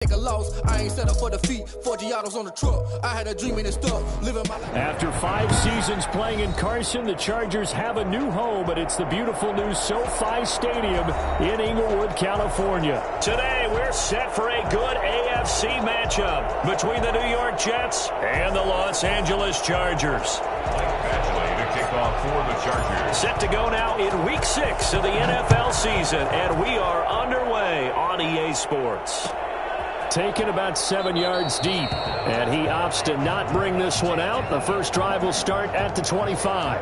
Take a loss, I ain't set up for defeat. 4 Giottos on the truck. I had a dream and it stuck. Living my life. After 5 seasons playing in Carson, the Chargers have a new home, and it's the beautiful new SoFi Stadium in Inglewood, California. Today, we're set for a good AFC matchup between the New York Jets and the Los Angeles Chargers. To kick off for the Chargers. Set to go now in Week 6 of the NFL season, and we are underway on EA Sports. Taken about 7 yards deep, and he opts to not bring this one out. The first drive will start at the 25.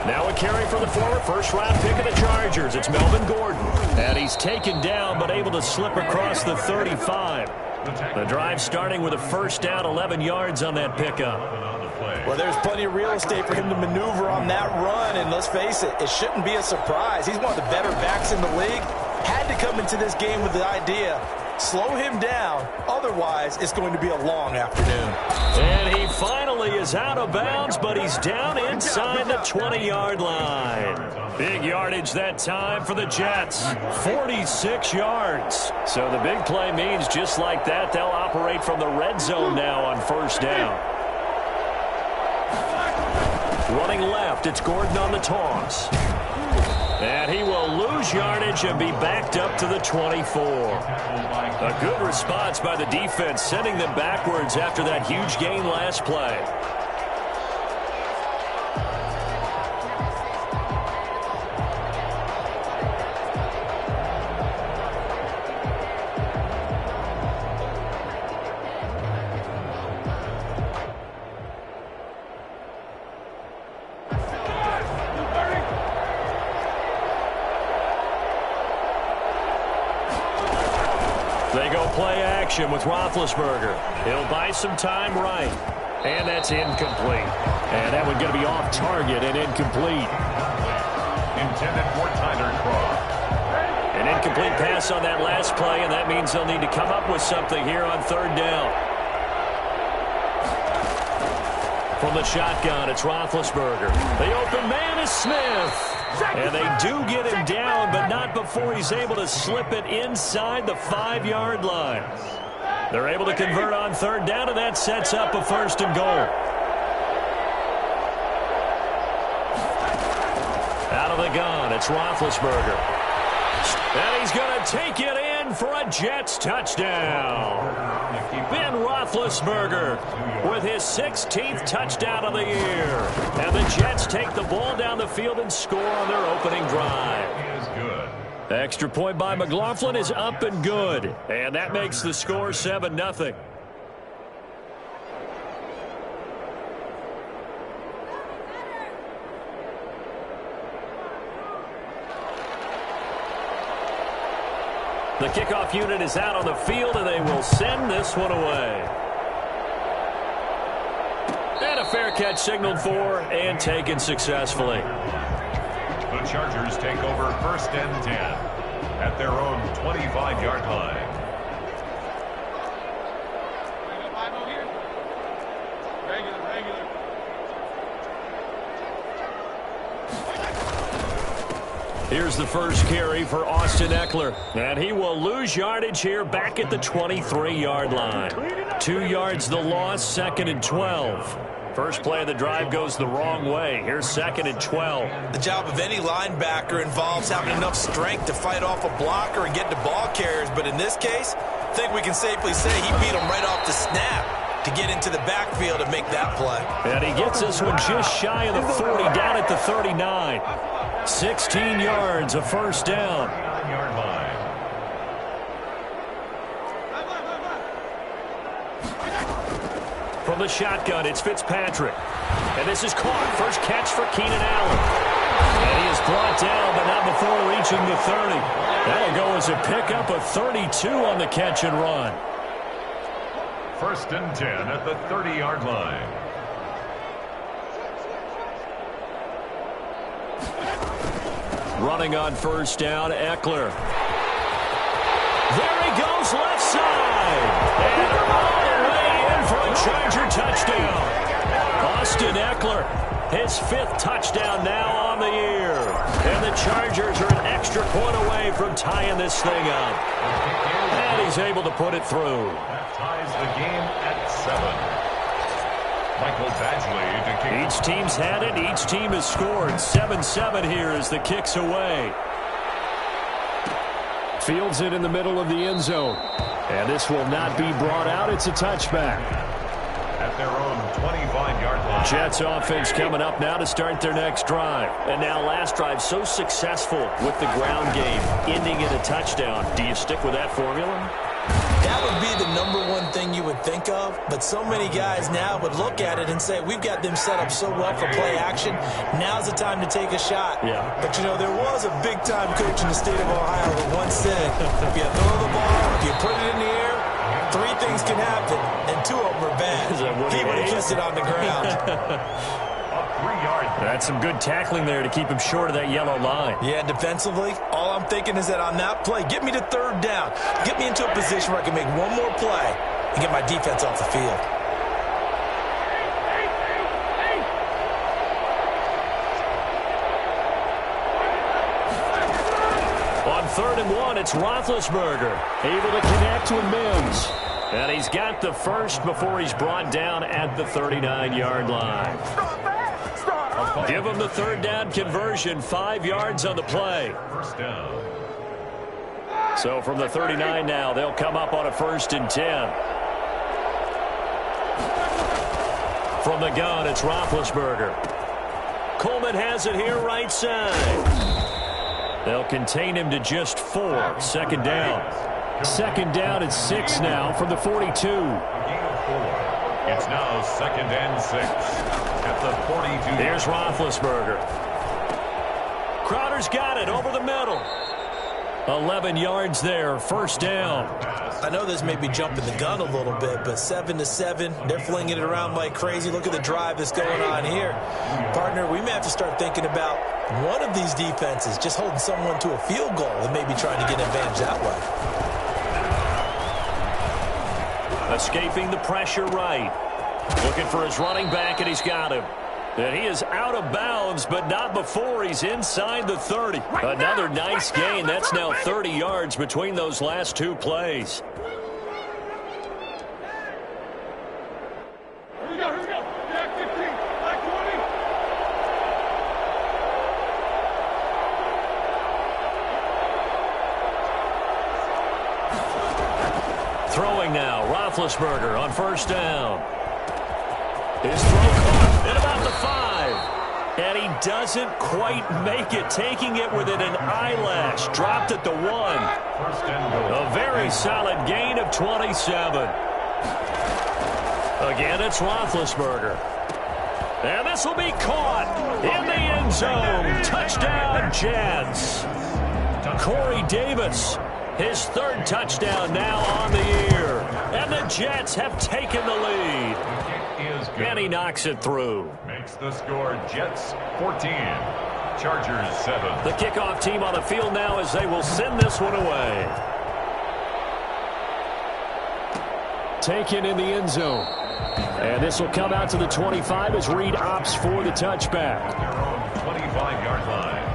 Now a carry for the former first-round pick of the Chargers. It's Melvin Gordon. And he's taken down but able to slip across the 35. The drive starting with a first down, 11 yards on that pickup. Well, there's plenty of real estate for him to maneuver on that run. And let's face it, it shouldn't be a surprise. He's one of the better backs in the league. Had to come into this game with the idea, slow him down. Otherwise, it's going to be a long afternoon. And he finally is out of bounds, but he's down inside the 20-yard line. Big yardage that time for the Jets. 46 yards. So the big play means just like that, they'll operate from the red zone now on first down. Running left, it's Gordon on the toss. And he will lose yardage and be backed up to the 24. A good response by the defense, sending them backwards after that huge gain last play. They go play action with Roethlisberger. He'll buy some time right. And that's incomplete. And that one going to be off target and incomplete. Intended for Tyler Croft. An incomplete pass on that last play, and that means they'll need to come up with something here on third down. From the shotgun, it's Roethlisberger. The open man is Smith. And they do get him down, but not before he's able to slip it inside the 5-yard line. They're able to convert on third down, and that sets up a first and goal. Out of the gun, it's Roethlisberger. And he's going to take it in for a Jets touchdown. Ben Roethlisberger with his 16th touchdown of the year. And the Jets take the ball down the field and score on their opening drive. Extra point by McLaughlin is up and good. And that makes the score 7-0. The kickoff unit is out on the field, and they will send this one away. And a fair catch signaled for and taken successfully. The Chargers take over first and 10 at their own 25-yard line. Here's the first carry for Austin Eckler. And he will lose yardage here back at the 23-yard line. 2 yards the loss, second and 12. First play of the drive goes the wrong way. Here's second and 12. The job of any linebacker involves having enough strength to fight off a blocker and get to ball carriers. But in this case, I think we can safely say he beat him right off the snap to get into the backfield and make that play. And he gets this one just shy of the 40, down at the 39. 16 yards, a first down. From the shotgun, it's Fitzpatrick. And this is caught. First catch for Keenan Allen. And he is brought down, but not before reaching the 30. That'll go as a pickup of 32 on the catch and run. First and 10 at the 30-yard line. Running on first down, Eckler. There he goes, left side. And all the way in for a Charger touchdown. Austin Eckler, his 5th touchdown now on the year. And the Chargers are an extra point away from tying this thing up. And he's able to put it through. That ties the game at 7. Michael Badgley to kick. Each team's had it. Each team has scored. 7-7 here as the kick's away. Fields it in the middle of the end zone. And this will not be brought out. It's a touchback. At their own 25-yard line. Jets offense coming up now to start their next drive. And now last drive so successful with the ground game, ending in a touchdown. Do you stick with that formula? That would be the #1 thing you would think of, but so many guys now would look at it and say, we've got them set up so well for play action. Now's the time to take a shot. Yeah. But, you know, there was a big-time coach in the state of Ohio that once said, if you throw the ball, if you put it in the air, 3 things can happen, and 2 of them are bad. He would have kissed it on the ground. That's some good tackling there to keep him short of that yellow line. Yeah, defensively, all I'm thinking is that on that play, get me to 3rd down. Get me into a position where I can make one more play and get my defense off the field. On 3rd and 1, it's Roethlisberger. Able to connect with Mims. And he's got the first before he's brought down at the 39-yard line. Give him the 3rd down conversion, 5 yards on the play. First down. So from the 39 now, they'll come up on a 1st and 10. From the gun, it's Roethlisberger. Coleman has it here right side. They'll contain him to just 4. 2nd down. 2nd down at 6 now from the 42. Gain of 4. It's now 2nd and 6 at the 42. Here's Roethlisberger. Crowder's got it over the middle. 11 yards there, 1st down. I know this may be jumping the gun a little bit, but 7-7, they're flinging it around like crazy. Look at the drive that's going on here. Partner, we may have to start thinking about one of these defenses just holding someone to a field goal and maybe trying to get an advantage that way. Escaping the pressure right. Looking for his running back, and he's got him. And he is out of bounds, but not before he's inside the 30. Another nice gain. That's now 30 yards between those last 2 plays. Here we go. Back 15, back 20. Throwing now, Roethlisberger on 1st down. His throw caught at about the 5. And he doesn't quite make it, taking it within an eyelash. Dropped at the 1. A very solid gain of 27. Again, it's Roethlisberger. And this will be caught in the end zone. Touchdown, Jets. Corey Davis, his 3rd touchdown now on the year. And the Jets have taken the lead. And he knocks it through. Makes the score Jets 14, Chargers 7. The kickoff team on the field now as they will send this one away. Taken in the end zone. And this will come out to the 25 as Reed opts for the touchback. Their own 25-yard line.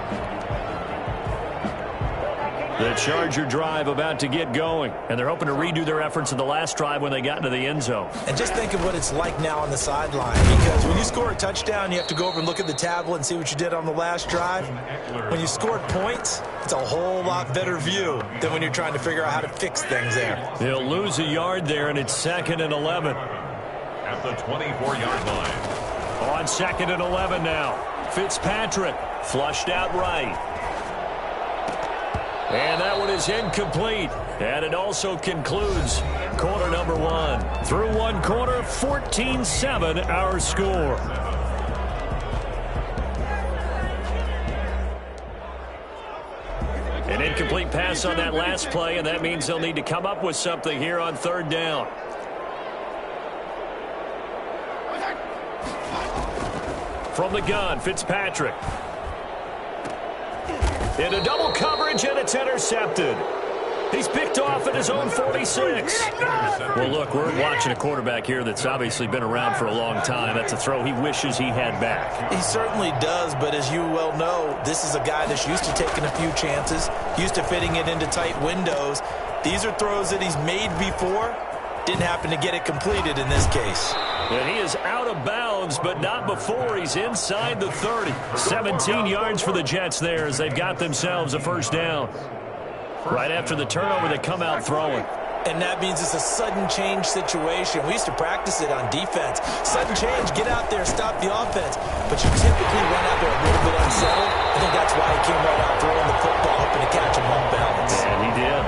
The Charger drive about to get going, and they're hoping to redo their efforts in the last drive when they got into the end zone. And just think of what it's like now on the sideline, because when you score a touchdown, you have to go over and look at the tablet and see what you did on the last drive. When you scored points, it's a whole lot better view than when you're trying to figure out how to fix things there. They'll lose a yard there, and it's 2nd and 11. At the 24-yard line. On 2nd and 11 now. Fitzpatrick flushed out right. And that one is incomplete. And it also concludes quarter number 1. Through 1 quarter, 14-7 our score. An incomplete pass on that last play, and that means they'll need to come up with something here on 3rd down. From the gun, Fitzpatrick. Into double coverage, and it's intercepted. He's picked off at his own 46. Well, look, we're watching a quarterback here that's obviously been around for a long time. That's a throw he wishes he had back. He certainly does, but as you well know, this is a guy that's used to taking a few chances, used to fitting it into tight windows. These are throws that he's made before. Didn't happen to get it completed in this case. And he is out of bounds, but not before he's inside the 30. 17 yards for the Jets there as they've got themselves a first down. Right after the turnover, they come out throwing. And that means it's a sudden change situation. We used to practice it on defense. Sudden change, get out there, stop the offense. But you typically run out there a little bit unsettled. I think that's why he came right out throwing the football, hoping to catch him off balance. And he did.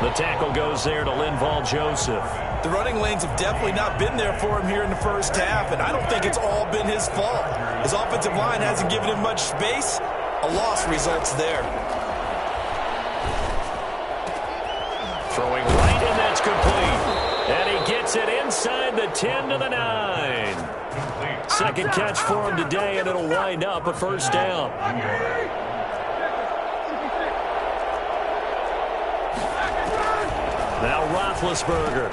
The tackle goes there to Linval Joseph. The running lanes have definitely not been there for him here in the first half, and I don't think it's all been his fault. His offensive line hasn't given him much space. A loss results there. Throwing right, and that's complete. And he gets it inside the 10 to the 9. Second catch for him today, and it'll wind up a first down. Now Roethlisberger.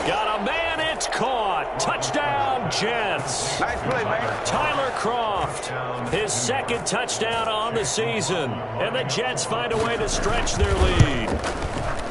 Got a man, it's caught. Touchdown, Jets. Nice play, man. Tyler Kroft, his second touchdown on the season. And the Jets find a way to stretch their lead.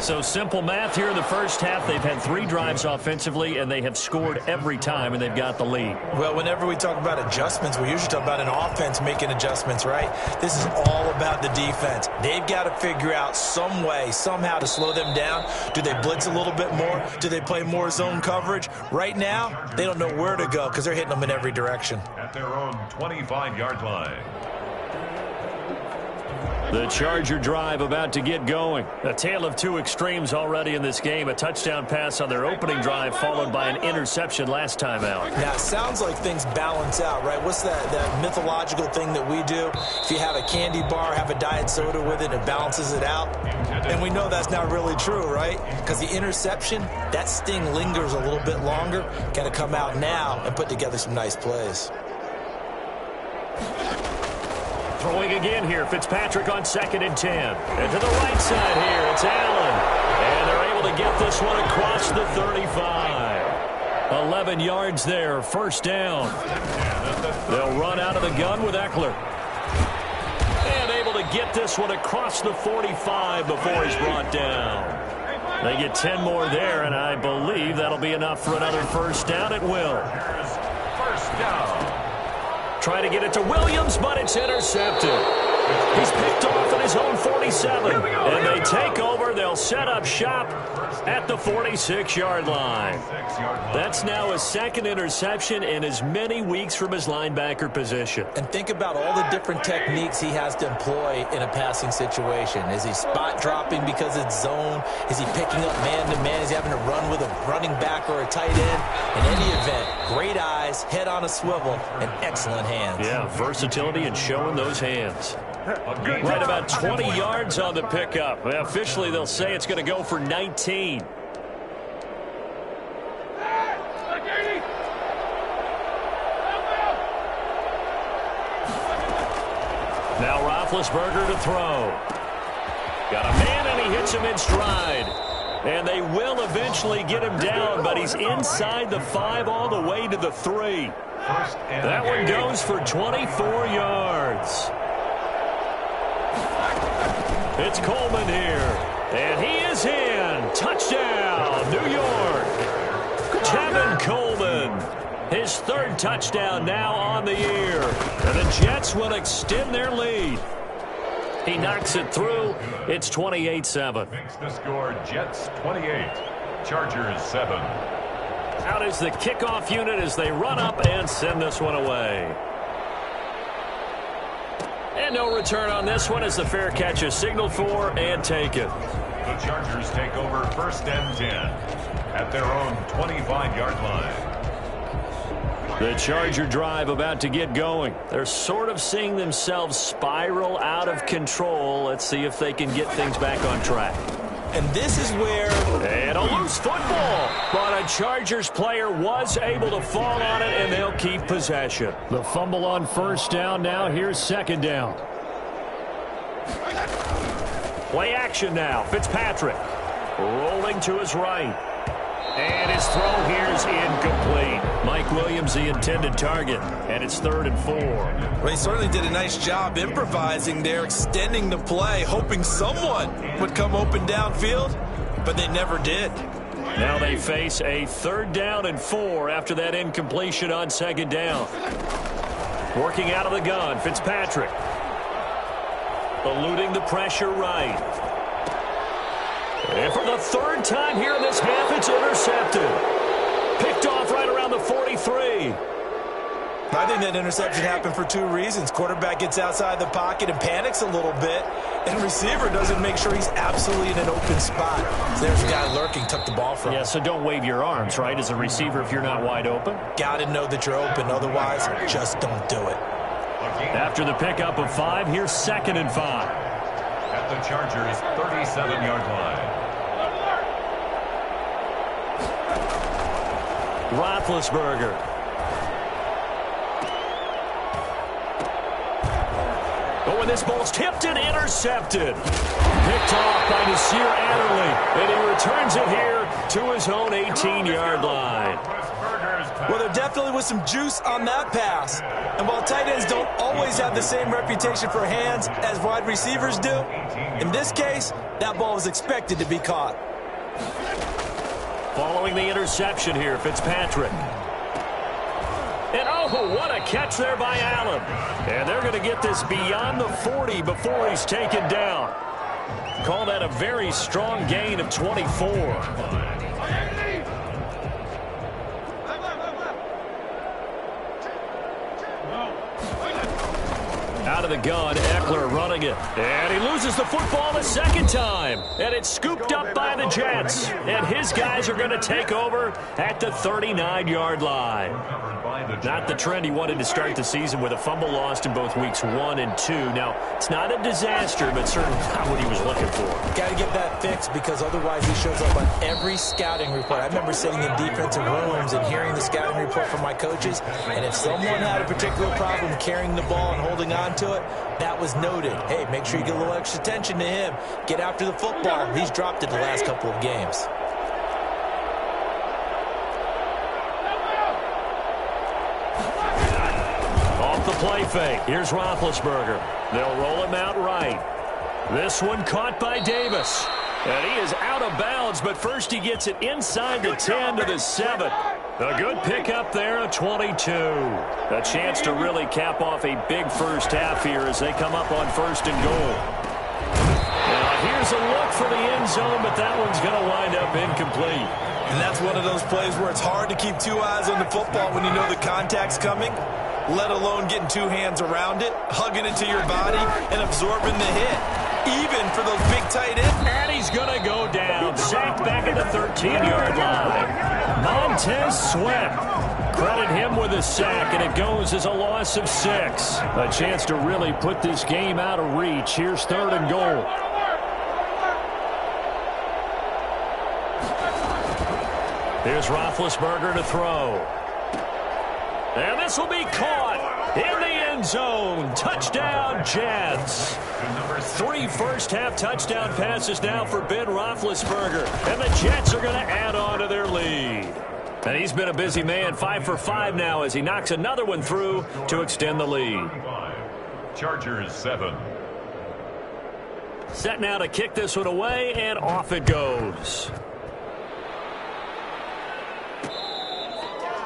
So simple math here in the first half. They've had 3 drives offensively, and they have scored every time, and they've got the lead. Well, whenever we talk about adjustments, we usually talk about an offense making adjustments, right? This is all about the defense. They've got to figure out some way, somehow to slow them down. Do they blitz a little bit more? Do they play more zone coverage? Right now, they don't know where to go because they're hitting them in every direction. At their own 25-yard line. The Charger drive about to get going. A tale of 2 extremes already in this game. A touchdown pass on their opening drive followed by an interception last time out. Now, it sounds like things balance out, right? What's that mythological thing that we do? If you have a candy bar, have a diet soda with it, it balances it out. And we know that's not really true, right? Because the interception, that sting lingers a little bit longer. Got to come out now and put together some nice plays. Throwing again here, Fitzpatrick on 2nd and 10. And to the right side here, it's Allen. And they're able to get this one across the 35. 11 yards there, first down. They'll run out of the gun with Eckler. And able to get this one across the 45 before he's brought down. They get 10 more there, and I believe that'll be enough for another first down. It will. First down. Try to get it to Williams, but it's intercepted. He's picked off at his own 47. And they take over. They'll set up shop at the 46-yard line. That's now his second interception in as many weeks from his linebacker position. And think about all the different techniques he has to employ in a passing situation. Is he spot dropping because it's zone? Is he picking up man-to-man? Is he having to run with a running back or a tight end? In any event, great eyes, head on a swivel, and excellent hands. Yeah, versatility and showing those hands. Right about 20 yards on the pickup. Well, officially, they'll say it's going to go for 19. Now Roethlisberger to throw. Got a man, and he hits him in stride. And they will eventually get him down, but he's inside the 5 all the way to the 3. That one goes for 24 yards. It's Coleman here, and he is in. Touchdown, New York. Tevin Coleman, his 3rd touchdown now on the year. And the Jets will extend their lead. He knocks it through. It's 28-7. Makes the score Jets 28, Chargers 7. Out is the kickoff unit as they run up and send this one away. And no return on this one as the fair catch is signaled for and taken. The Chargers take over 1st and 10 at their own 25-yard line. The Charger drive about to get going. They're sort of seeing themselves spiral out of control. Let's see if they can get things back on track. And this is where... And a loose football. But a Chargers player was able to fall on it, and they'll keep possession. The fumble on first down. Now here's 2nd down. Play action now. Fitzpatrick rolling to his right. And his throw here is incomplete. Mike Williams, the intended target, and it's 3rd and 4. Well, he certainly did a nice job improvising there, extending the play, hoping someone would come open downfield, but they never did. Now they face a 3rd down and 4 after that incompletion on 2nd down. Working out of the gun, Fitzpatrick. Eluding the pressure right. And for the 3rd time here in this half, it's intercepted. Picked off right around the 43. I think that interception happened for 2 reasons. Quarterback gets outside the pocket and panics a little bit, and receiver doesn't make sure he's absolutely in an open spot. So there's a guy lurking, took the ball from him. Yeah, so don't wave your arms, right, as a receiver if you're not wide open. Got to know that you're open. Otherwise, just don't do it. After the pickup of 5, here's 2nd and 5. At the Chargers' 37-yard line. Roethlisberger. Oh, and this ball's tipped and intercepted. Picked off by Nasir Adderley, and he returns it here to his own 18-yard line. Well, there definitely was some juice on that pass. And while tight ends don't always have the same reputation for hands as wide receivers do, in this case, that ball was expected to be caught. Following the interception here, Fitzpatrick. And oh, what a catch there by Allen. And they're going to get this beyond the 40 before he's taken down. Call that a very strong gain of 24. Out of the gun, Eckler running it. And he loses the football the 2nd time. And it's scooped up by the Jets. And his guys are going to take over at the 39-yard line. Not the trend he wanted to start the season with a fumble lost in both weeks 1 and 2. Now, it's not a disaster, but certainly not what he was looking for. Got to get that fixed because otherwise he shows up on every scouting report. I remember sitting in defensive rooms and hearing the scouting report from my coaches, and if someone had a particular problem carrying the ball and holding on to it, that was noted. Hey, make sure you get a little extra attention to him. Get after the football. He's dropped it the last couple of games. Off the play fake. Here's Roethlisberger. They'll roll him out right. This one caught by Davis. And he is out of bounds, but first he gets it inside the 10 to the 7. A good pickup there, a 22. A chance to really cap off a big first half here as they come up on 1st and goal. Now here's a look for the end zone, but that one's going to wind up incomplete. And that's one of those plays where it's hard to keep 2 eyes on the football when you know the contact's coming, let alone getting 2 hands around it, hugging it to your body, and absorbing the hit. Even for those big tight ends. And he's going to go down. Sacked back at the 13-yard line. Montez Sweat. Credit him with a sack, and it goes as a loss of 6. A chance to really put this game out of reach. Here's 3rd and goal. Here's Roethlisberger to throw. And this will be caught in the end zone. Touchdown, Jets. 3 first-half touchdown passes now for Ben Roethlisberger. And the Jets are going to add on to their lead. And he's been a busy man, 5 for 5 now as he knocks another one through to extend the lead. Chargers 7. Set now to kick this one away, and off it goes.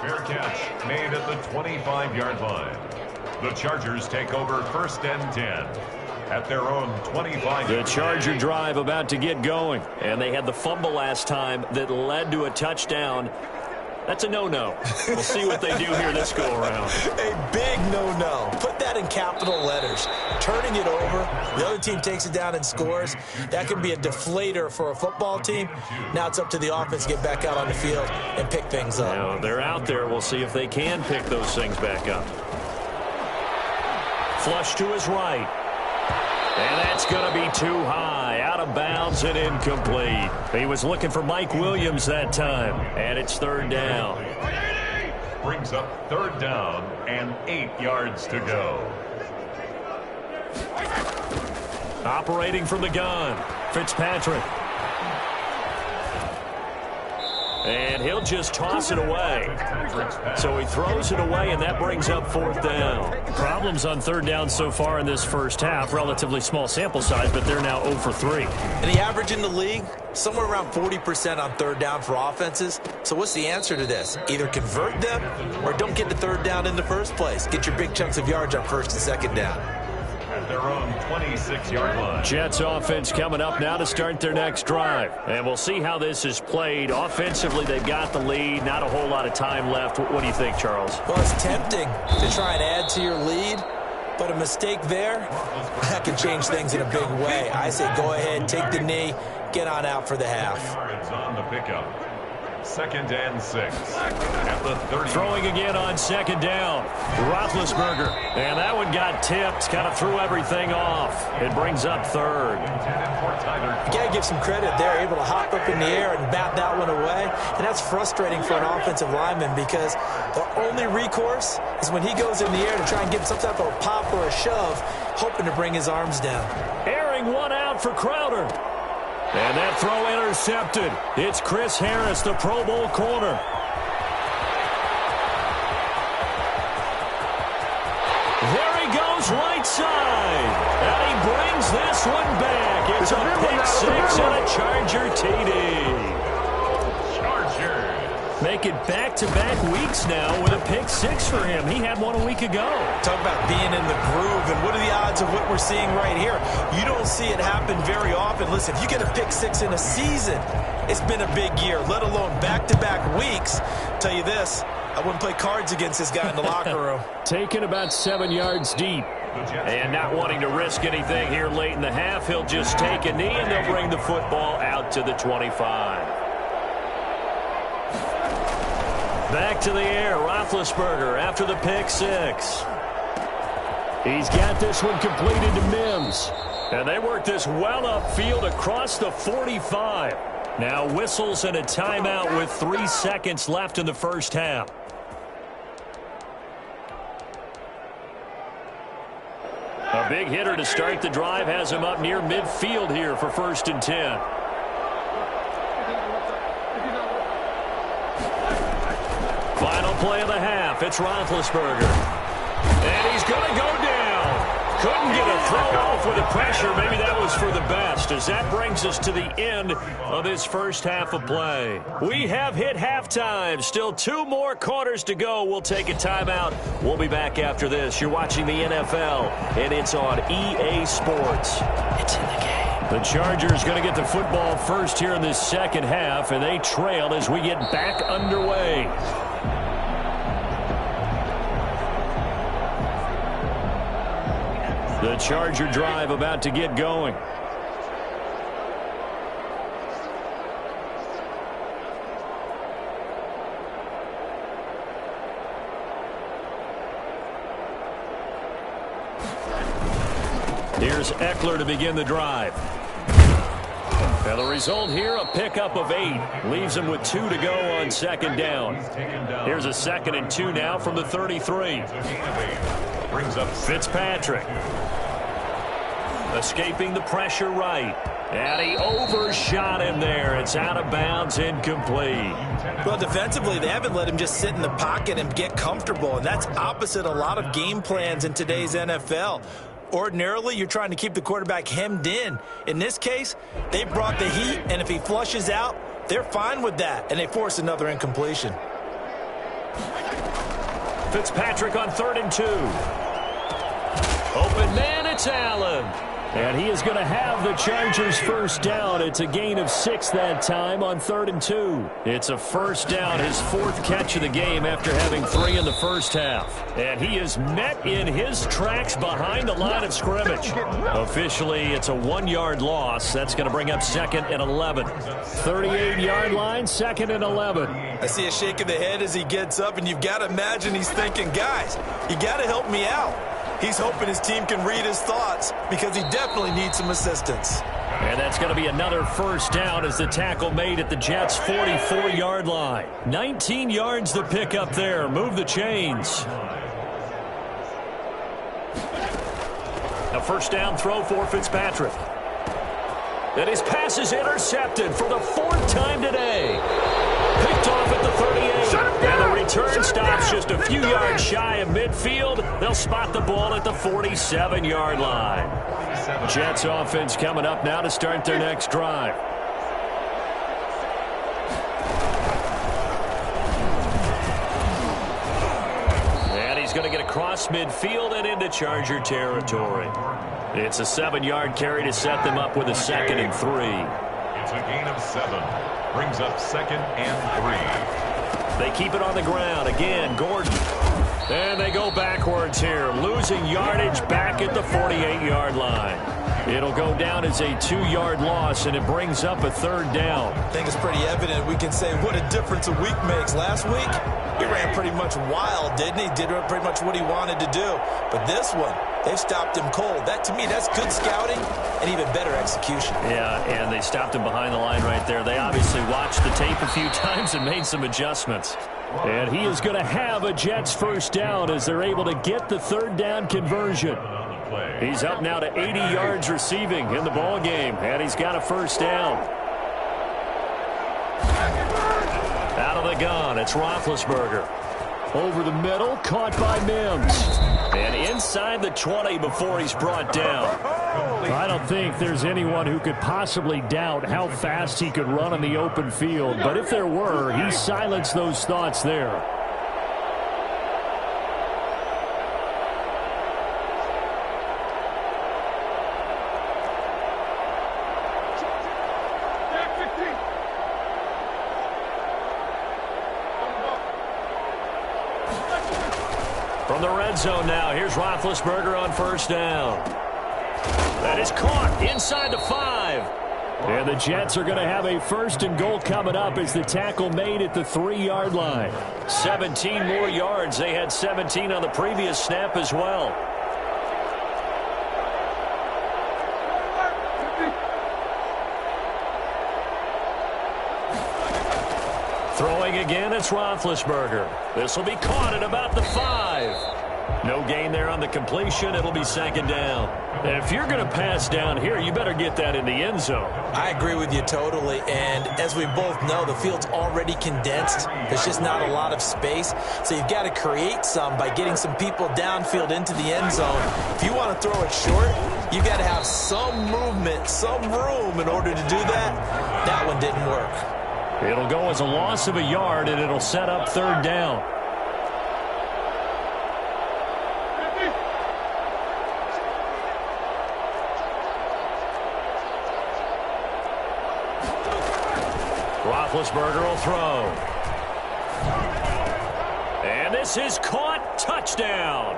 Fair catch made at the 25-yard line. The Chargers take over 1st and 10 at their own 25. The Charger drive about to get going, and they had the fumble last time that led to a touchdown. That's a no-no. We'll see what they do here this go-around. A big no-no. Put that in capital letters. Turning it over, the other team takes it down and scores. That can be a deflator for a football team. Now it's up to the offense to get back out on the field and pick things up. Now, they're out there. We'll see if they can pick those things back up. Flush to his right. And that's going to be too high. Out of bounds and incomplete. He was looking for Mike Williams that time. And it's 3rd down. Brings up 3rd down and 8 yards to go. Operating from the gun, Fitzpatrick. And he'll just toss it away. So he throws it away, and that brings up fourth down. Problems on third down so far in this first half. Relatively small sample size, but they're now 0 for 3. And the average in the league, somewhere around 40% on third down for offenses. So what's the answer to this? Either convert them or don't get the third down in the first place. Get your big chunks of yards on first and second down. At their own 26-yard line. Jets offense coming up now to start their next drive. And we'll see how this is played. Offensively, they've got the lead. Not a whole lot of time left. What do you think, Charles? Well, it's tempting to try and add to your lead, but a mistake there, that can change things in a big way. I say go ahead, take the knee, get on out for the half. Yards on the pickup. 2nd and 6 at the 30. Throwing again on second down. Roethlisberger. And that one got tipped. Kind of threw everything off. It brings up third. You got to give some credit. They're able to hop up in the air and bat that one away. And that's frustrating for an offensive lineman because the only recourse is when he goes in the air to try and get some type of a pop or a shove, hoping to bring his arms down. Airing one out for Crowder. And that throw intercepted. It's Chris Harris, the Pro Bowl corner. There he goes right side. And he brings this one back. It's a pick six and a Charger TD. Make it back-to-back weeks now with a pick six for him. He had one a week ago. Talk about being in the groove, and what are the odds of what we're seeing right here? You don't see it happen very often. Listen, if you get a pick six in a season, it's been a big year, let alone back-to-back weeks. Tell you this, I wouldn't play cards against this guy in the locker room. Taken about 7 yards deep. And not wanting to risk anything here late in the half, he'll just take a knee, and they'll bring the football out to the 25. Back to the air, Roethlisberger after the pick six. He's got this one completed to Mims. And they work this well upfield across the 45. Now whistles and a timeout with 3 seconds left in the first half. A big hitter to start the drive has him up near midfield here for 1st and 10. Final play of the half. It's Roethlisberger. And he's going to go down. Couldn't get a throw off with the pressure. Maybe that was for the best, as that brings us to the end of this first half of play. We have hit halftime. Still 2 more quarters to go. We'll take a timeout. We'll be back after this. You're watching the NFL, and it's on EA Sports. It's in the game. The Chargers going to get the football first here in this second half, and they trail as we get back underway. The Charger drive about to get going. Here's Eckler to begin the drive. And the result here, a pickup of 8. Leaves him with 2 to go on 2nd down. Here's a 2nd and 2 now from the 33. Brings up Fitzpatrick. Escaping the pressure right. And he overshot him there. It's out of bounds, incomplete. Well, defensively, they haven't let him just sit in the pocket and get comfortable, and that's opposite a lot of game plans in today's NFL. Ordinarily, you're trying to keep the quarterback hemmed in. In this case, they brought the heat, and if he flushes out, they're fine with that, and they force another incompletion. Fitzpatrick on 3rd and 2. Open man, it's Allen. And he is going to have the Chargers first down. It's a gain of 6 that time on 3rd and 2. It's a first down, his 4th catch of the game after having 3 in the first half. And he is met in his tracks behind the line of scrimmage. Officially, it's a 1-yard loss. That's going to bring up 2nd and 11. 38-yard line, 2nd and 11. I see a shake of the head as he gets up, and you've got to imagine he's thinking, guys, you got to help me out. He's hoping his team can read his thoughts because he definitely needs some assistance. And that's going to be another first down as the tackle made at the Jets' 44-yard line. 19 yards to pick up there. Move the chains. A first down throw for Fitzpatrick. And his pass is intercepted for the fourth time today. Picked off at the 38. And the return stops just a few yards shy of midfield. They'll spot the ball at the 47-yard line. Jets offense coming up now to start their next drive. And he's going to get across midfield and into Charger territory. It's a 7-yard carry to set them up with a 2nd and 3. It's a gain of 7. Brings up 2nd and 3. They keep it on the ground. Again, Gordon. And they go backwards here, losing yardage back at the 48-yard line. It'll go down as a 2-yard loss, and it brings up a 3rd down. I think it's pretty evident. We can say what a difference a week makes. Last week, he ran pretty much wild, didn't he? Did pretty much what he wanted to do. But this one, they've stopped him cold. That, to me, that's good scouting and even better execution. Yeah, and they stopped him behind the line right there. They obviously watched the tape a few times and made some adjustments. And he is going to have a Jets first down as they're able to get the 3rd down conversion. He's up now to 80 yards receiving in the ball game, and he's got a first down. Out of the gun, it's Roethlisberger. Over the middle, caught by Mims. And inside the 20 before he's brought down. I don't think there's anyone who could possibly doubt how fast he could run in the open field. But if there were, he silenced those thoughts there. From the red zone now, here's Roethlisberger on first down. That is caught inside the 5. And the Jets are going to have a 1st and goal coming up as the tackle made at the 3-yard line. 17 more yards. They had 17 on the previous snap as well. Throwing again, it's Roethlisberger. This will be caught at about the 5. No gain there on the completion. It'll be 2nd down. And if you're going to pass down here, you better get that in the end zone. I agree with you totally. And as we both know, the field's already condensed. There's just not a lot of space. So you've got to create some by getting some people downfield into the end zone. If you want to throw it short, you've got to have some movement, some room in order to do that. That one didn't work. It'll go as a loss of a yard, and it'll set up 3rd down. Roethlisberger will throw. And this is caught. Touchdown.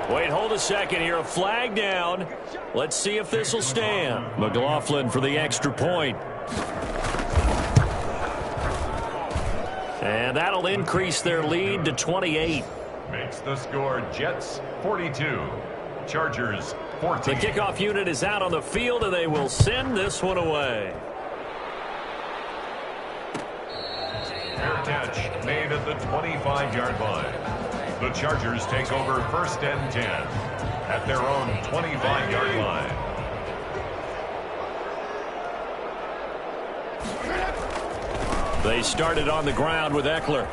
Wait, hold a second here. A flag down. Let's see if this will stand. McLaughlin for the extra point. And that'll increase their lead to 28. Makes the score Jets 42. Chargers 14. The kickoff unit is out on the field, and they will send this one away. Fair catch made at the 25-yard line. The Chargers take over 1st and 10 at their own 25-yard line. They started on the ground with Eckler.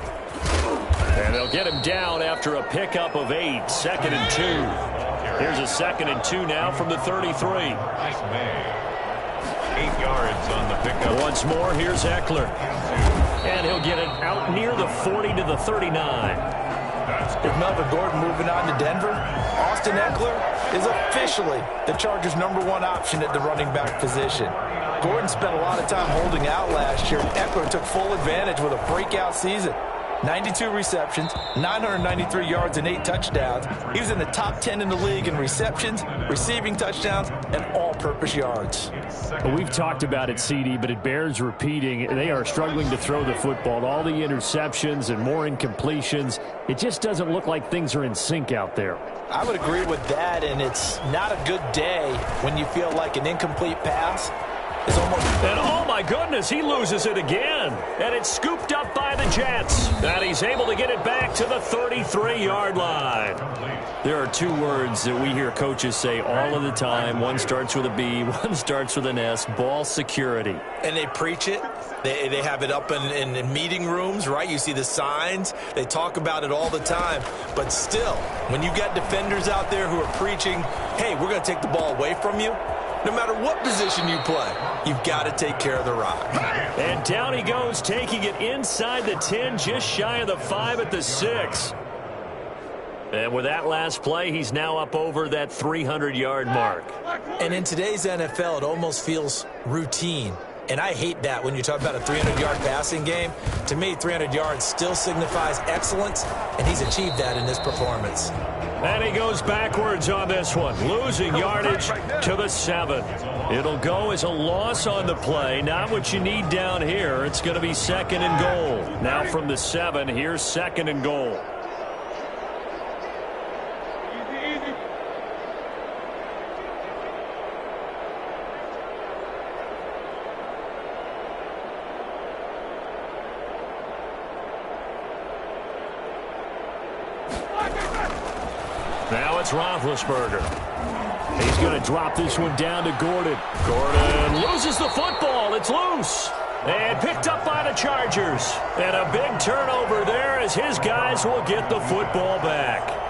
And they'll get him down after a pickup of 8. 2nd and 2. Here's a 2nd and 2 now from the 33. Nice made. 8 yards on the pickup. Once more, here's Eckler. And he'll get it out near the 40 to the 39. With Melvin Gordon moving on to Denver, Austin Eckler is officially the Chargers' #1 option at the running back position. Gordon spent a lot of time holding out last year. Eckler took full advantage with a breakout season. 92 receptions, 993 yards, and 8 touchdowns. He was in the top 10 in the league in receptions, receiving touchdowns, and all-purpose yards. Well, we've talked about it, CD, but it bears repeating. They are struggling to throw the football. All the interceptions and more incompletions. It just doesn't look like things are in sync out there. I would agree with that, and it's not a good day when you feel like an incomplete pass is almost... And oh my goodness, he loses it again. And it's scooped up by the Jets. And he's able to get it back to the 33-yard line. There are two words that we hear coaches say all of the time. One starts with a B, one starts with an S, ball security. And they preach it. They have it up in meeting rooms, right? You see the signs. They talk about it all the time. But still, when you got defenders out there who are preaching, hey, we're going to take the ball away from you, no matter what position you play, you've got to take care of the rock. And down he goes, taking it inside the 10, just shy of the 5 at the 6. And with that last play, he's now up over that 300-yard mark. And in today's NFL, it almost feels routine. And I hate that when you talk about a 300-yard passing game. To me, 300 yards still signifies excellence, and he's achieved that in this performance. And he goes backwards on this one, losing yardage to the 7. It'll go as a loss on the play, not what you need down here. It's going to be second and goal. Now from the 7, here's second and goal. Now it's Roethlisberger. He's going to drop this one down to Gordon. Gordon loses the football. It's loose. And picked up by the Chargers. And a big turnover there as his guys will get the football back.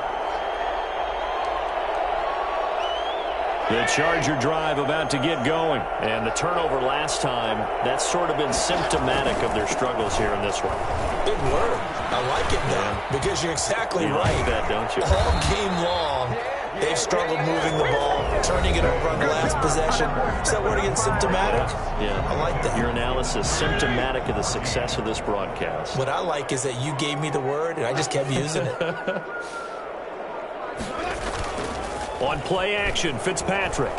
The Charger drive about to get going. And the turnover last time, that's sort of been symptomatic of their struggles here in this one. Big word. I like it now because you're exactly right. Like that, don't you? All game long, they've struggled moving the ball, turning it over on the last possession. Is that word again, symptomatic? Yeah. I like that. Your analysis, symptomatic of the success of this broadcast. What I like is that you gave me the word, and I just kept using it. On play action, Fitzpatrick.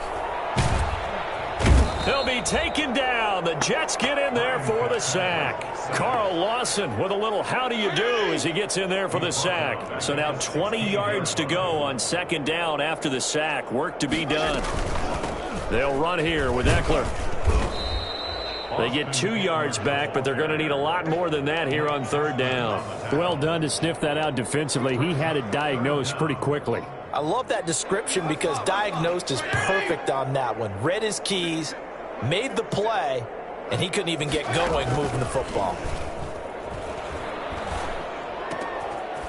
He'll be taken down. The Jets get in there for the sack. Carl Lawson with a little how do you do as he gets in there for the sack. So now 20 yards to go on second down after the sack. Work to be done. They'll run here with Eckler. They get 2 yards back, but they're going to need a lot more than that here on third down. Well done to sniff that out defensively. He had it diagnosed pretty quickly. I love that description because diagnosed is perfect on that one. Read his keys, made the play, and he couldn't even get going moving the football.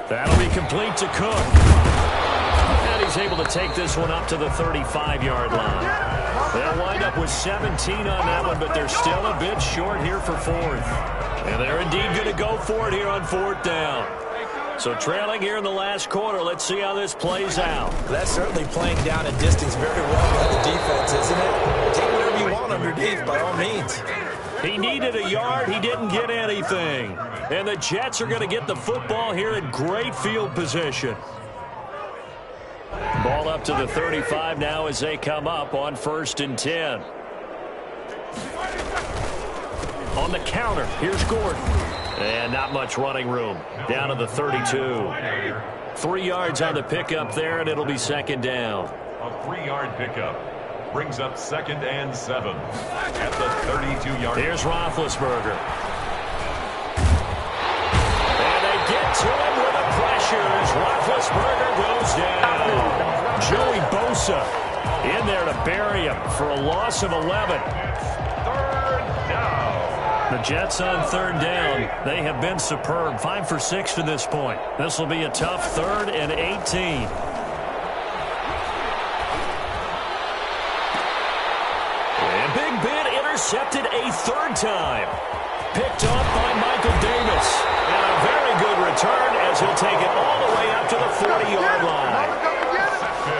That'll be complete to Cook. And he's able to take this one up to the 35-yard line. They'll wind up with 17 on that one, but they're still a bit short here for fourth. And they're indeed going to go for it here on fourth down. So trailing here in the last quarter, let's see how this plays out. That's certainly playing down a distance very well by the defense, isn't it? Take whatever you want underneath, by all means. He needed a yard. He didn't get anything. And the Jets are going to get the football here in great field position. Ball up to the 35 now as they come up on 1st and 10. On the counter, here's Gordon. And not much running room. Down to the 32. 3 yards on the pickup there, and it'll be second down. A 3-yard pickup brings up 2nd and 7 at the 32-yard line. Here's Roethlisberger. And they get to him with the pressure as Roethlisberger goes down. Joey Bosa in there to bury him for a loss of 11. The Jets on third down. They have been superb. 5 for 6 to this point. This will be a tough 3rd and 18. And Big Ben intercepted a 3rd time. Picked up by Michael Davis. And a very good return as he'll take it all the way up to the 40-yard line.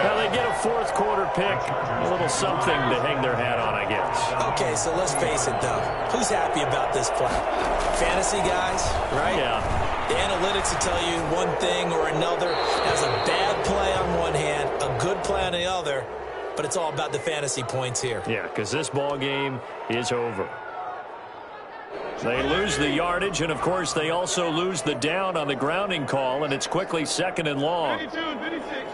Now they get a 4th quarter pick. A little something to hang their hat on, I guess. Okay, so let's face it, though. Who's happy about this play? Fantasy guys, right? Yeah. The analytics will tell you one thing or another. Has a bad play on one hand, a good play on the other, but it's all about the fantasy points here. Yeah, because this ball game is over. They lose the yardage, and, of course, they also lose the down on the grounding call, and it's quickly 2nd and long. 52, 56.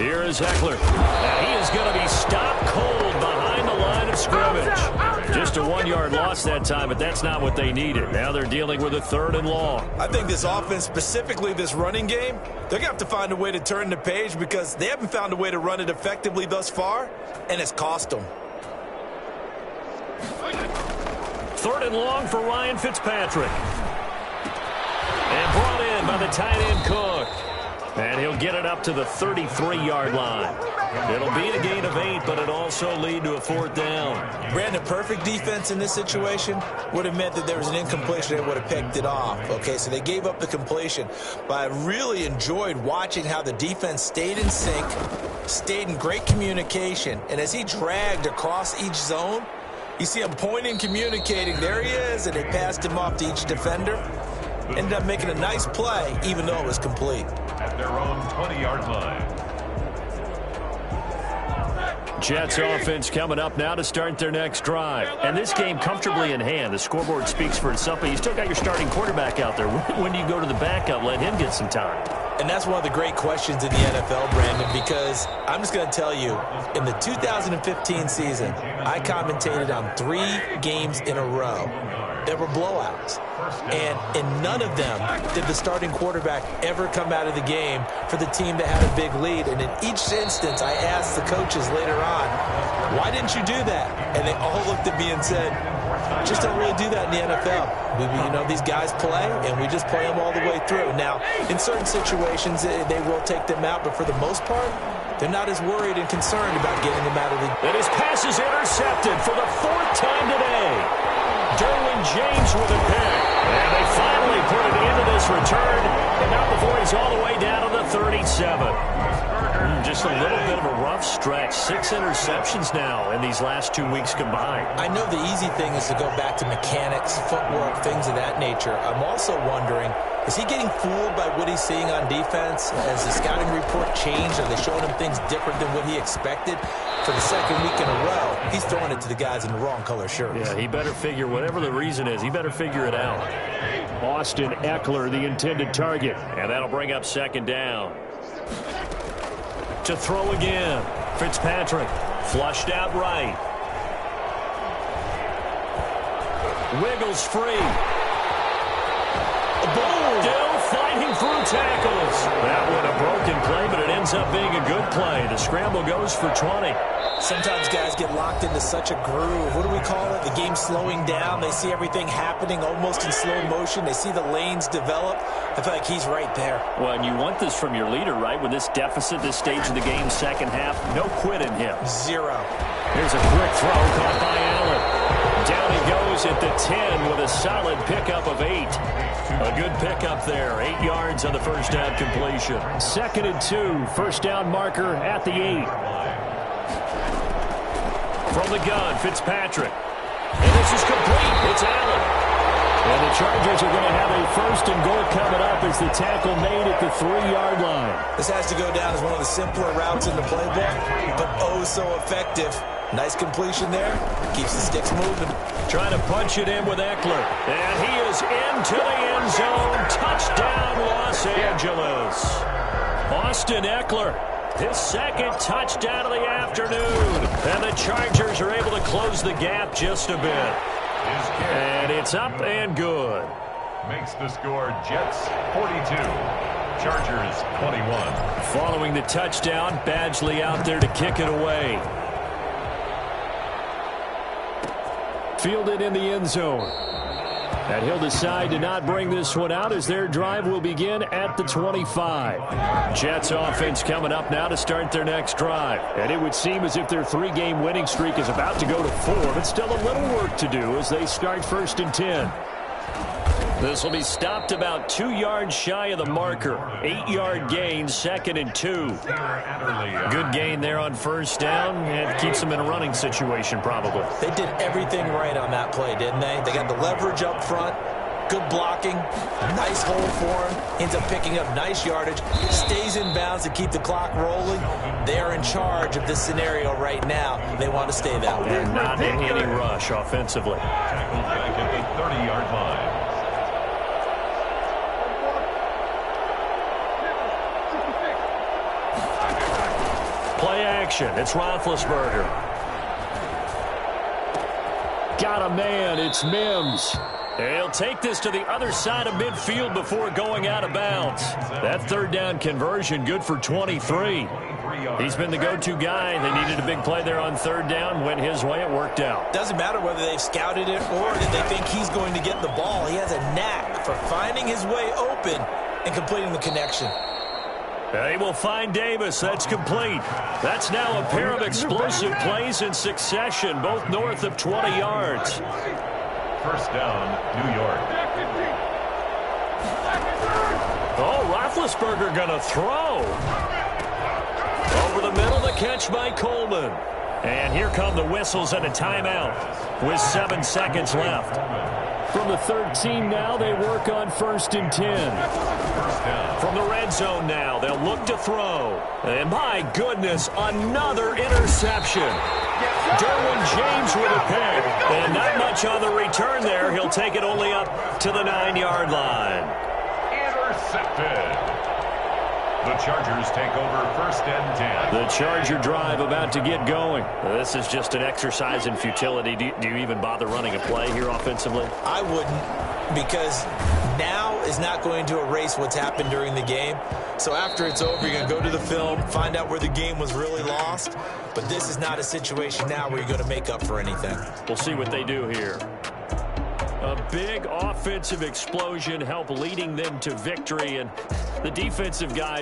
Here is Eckler. And he is going to be stopped cold behind the line of scrimmage. Just a 1-yard loss that time, but that's not what they needed. Now they're dealing with a 3rd and long. I think this offense, specifically this running game, they're going to have to find a way to turn the page because they haven't found a way to run it effectively thus far, and it's cost them. 3rd and long for Ryan Fitzpatrick. And brought in by the tight end Cook. And he'll get it up to the 33-yard line. It'll be a gain of 8, but it also lead to a 4th down. Brandon, perfect defense in this situation would have meant that there was an incompletion. They would have picked it off. Okay, so they gave up the completion. But I really enjoyed watching how the defense stayed in sync, stayed in great communication. And as he dragged across each zone, you see him pointing, communicating. There he is, and they passed him off to each defender. Ended up making a nice play, even though it was complete. At their own 20-yard line. Jets offense coming up now to start their next drive. And this game comfortably in hand. The scoreboard speaks for itself, but you still got your starting quarterback out there. When do you go to the backup, let him get some time? And that's one of the great questions in the NFL, Brandon, because I'm just going to tell you, in the 2015 season, I commentated on 3 games in a row. There were blowouts. And in none of them did the starting quarterback ever come out of the game for the team that had a big lead. And in each instance, I asked the coaches later on, why didn't you do that? And they all looked at me and said, just don't really do that in the NFL. These guys play, and we just play them all the way through. Now, in certain situations, they will take them out, but for the most part, they're not as worried and concerned about getting them out of the game. And his pass is intercepted for the 4th time today. Derwin James with a pick. And they finally put it into this return, and not before he's all the way down to the 37. Just a little bit of a rough stretch. 6 interceptions now in these last 2 weeks combined. I know the easy thing is to go back to mechanics, footwork, things of that nature. I'm also wondering, is he getting fooled by what he's seeing on defense? Has the scouting report changed? Are they showing him things different than what he expected? For the 2nd week in a row, he's throwing it to the guys in the wrong color shirts. Yeah, he better figure, whatever the reason is, he better figure it out. Austin Eckler, the intended target. And that'll bring up 2nd down. To throw again. Fitzpatrick flushed out right. Wiggles free. Still fighting through tackles. That one a broken play, but it ends up being a good play. The scramble goes for 20. Sometimes guys get locked into such a groove. What do we call it? The game slowing down. They see everything happening almost in slow motion. They see the lanes develop. I feel like he's right there. Well, and you want this from your leader, right? With this deficit, this stage of the game, 2nd half, no quit in him. 0. Here's a quick throw caught by Allen. Down he goes at the 10 with a solid pickup of 8. A good pickup there. 8 yards on the 1st down completion. 2nd and 2. 1st down marker at the 8. From the gun, Fitzpatrick. And this is complete. It's Allen. And the Chargers are going to have a 1st and goal coming up as the tackle made at the 3-yard line. This has to go down as one of the simpler routes in the playbook, but oh so effective. Nice completion there. Keeps the sticks moving. Trying to punch it in with Eckler. And he is into the end zone. Touchdown, Los Angeles. Austin Eckler, his 2nd touchdown of the afternoon. And the Chargers are able to close the gap just a bit. And it's up and good. Makes the score Jets 42, Chargers 21. Following the touchdown, Badgley out there to kick it away. Fielded in the end zone. And he'll decide to not bring this one out as their drive will begin at the 25. Jets offense coming up now to start their next drive. And it would seem as if their 3-game winning streak is about to go to 4, but still a little work to do as they start 1st and 10. This will be stopped about 2 yards shy of the marker. 8-yard gain, 2nd and 2. Good gain there on 1st down, and keeps them in a running situation probably. They did everything right on that play, didn't they? They got the leverage up front, good blocking, nice hole for him, ends up picking up nice yardage, stays in bounds to keep the clock rolling. They're in charge of this scenario right now. They want to stay that way. They're not in any rush offensively. Tackled back at the 30-yard line. Play action. It's Roethlisberger. Got a man. It's Mims. He'll take this to the other side of midfield before going out of bounds. That third down conversion good for 23. He's been the go-to guy. They needed a big play there on third down. Went his way. It worked out. Doesn't matter whether they've scouted it or that they think he's going to get the ball. He has a knack for finding his way open and completing the connection. They will find Davis. That's complete. That's now a pair of explosive plays in succession, both north of 20 yards. First down, New York. Oh, Roethlisberger going to throw. Over the middle, the catch by Coleman. And here come the whistles and a timeout with 7 seconds left. From the 13 now, they work on 1st and 10. From the red zone now, they'll look to throw. And my goodness, another interception. Derwin James with a pick. And not much on the return there. He'll take it only up to the 9-yard line. Intercepted. The Chargers take over 1st and 10. The Charger drive about to get going. This is just an exercise in futility. Do you even bother running a play here offensively? I wouldn't, because now is not going to erase what's happened during the game. So after it's over, you're going to go to the film, find out where the game was really lost. But this is not a situation now where you're going to make up for anything. We'll see what they do here. A big offensive explosion help leading them to victory, and the defensive guys